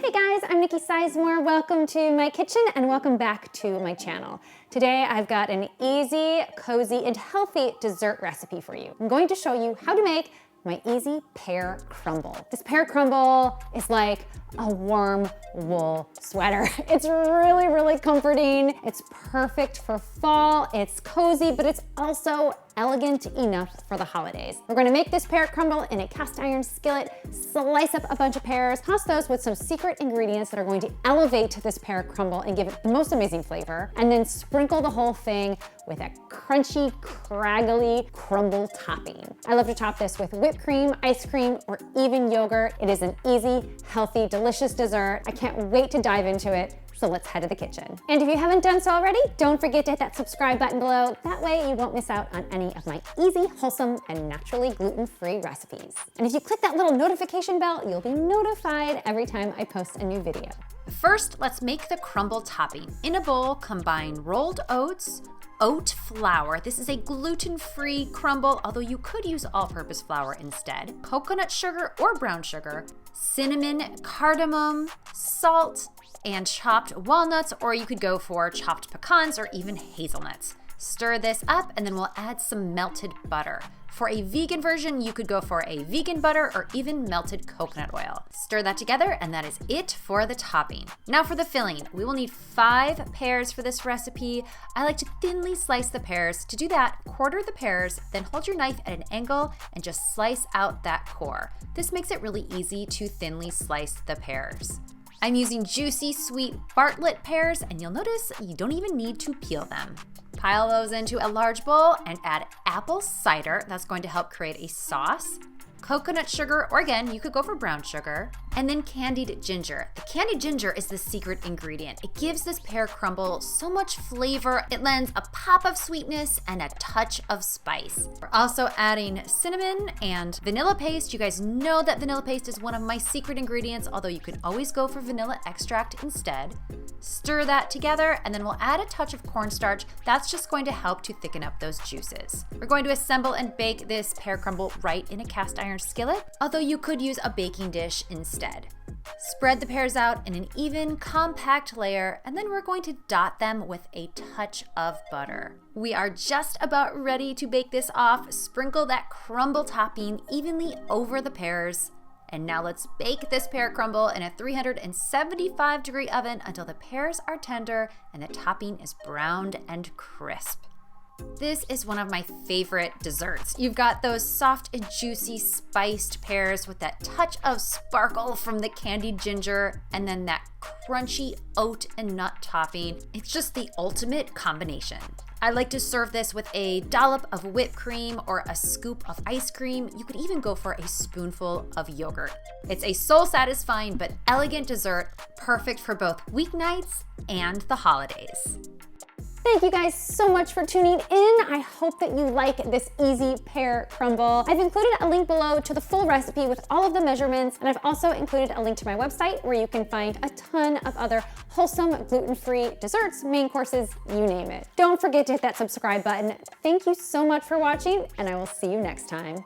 Hey guys, I'm Nikki Sizemore. Welcome to my kitchen and welcome back to my channel. Today I've got an easy, cozy, and healthy dessert recipe for you. I'm going to show you how to make my easy pear crumble. This pear crumble is like a warm wool sweater. It's really, really comforting. It's perfect for fall. It's cozy, but it's also elegant enough for the holidays. We're gonna make this pear crumble in a cast iron skillet, slice up a bunch of pears, toss those with some secret ingredients that are going to elevate this pear crumble and give it the most amazing flavor, and then sprinkle the whole thing with a crunchy, craggly crumble topping. I love to top this with whipped cream, ice cream, or even yogurt. It is an easy, healthy, delicious dessert. I can't wait to dive into it. So let's head to the kitchen. And if you haven't done so already, don't forget to hit that subscribe button below. That way you won't miss out on any of my easy, wholesome, and naturally gluten-free recipes. And if you click that little notification bell, you'll be notified every time I post a new video. First, let's make the crumble topping. In a bowl, combine rolled oats, oat flour. This is a gluten-free crumble, although you could use all-purpose flour instead. Coconut sugar or brown sugar, cinnamon, cardamom, salt, and chopped walnuts, or you could go for chopped pecans or even hazelnuts. Stir this up and then we'll add some melted butter. For a vegan version, you could go for a vegan butter or even melted coconut oil. Stir that together and that is it for the topping. Now for the filling, we will need 5 pears for this recipe. I like to thinly slice the pears. To do that, quarter the pears, then hold your knife at an angle and just slice out that core. This makes it really easy to thinly slice the pears. I'm using juicy, sweet Bartlett pears, and you'll notice you don't even need to peel them. Pile those into a large bowl and add apple cider. That's going to help create a sauce. Coconut sugar, or again, you could go for brown sugar, and then candied ginger. The candied ginger is the secret ingredient. It gives this pear crumble so much flavor. It lends a pop of sweetness and a touch of spice. We're also adding cinnamon and vanilla paste. You guys know that vanilla paste is one of my secret ingredients, although you could always go for vanilla extract instead. Stir that together, and then we'll add a touch of cornstarch. That's just going to help to thicken up those juices. We're going to assemble and bake this pear crumble right in a cast iron skillet, although you could use a baking dish instead. Spread the pears out in an even, compact layer, and then we're going to dot them with a touch of butter. We are just about ready to bake this off. Sprinkle that crumble topping evenly over the pears. And now let's bake this pear crumble in a 375-degree oven until the pears are tender and the topping is browned and crisp. This is one of my favorite desserts. You've got those soft and juicy spiced pears with that touch of sparkle from the candied ginger, and then that crunchy oat and nut topping. It's just the ultimate combination. I like to serve this with a dollop of whipped cream or a scoop of ice cream. You could even go for a spoonful of yogurt. It's a soul-satisfying but elegant dessert, perfect for both weeknights and the holidays. Thank you guys so much for tuning in. I hope that you like this easy pear crumble. I've included a link below to the full recipe with all of the measurements, and I've also included a link to my website where you can find a ton of other wholesome, gluten-free desserts, main courses, you name it. Don't forget to hit that subscribe button. Thank you so much for watching, and I will see you next time.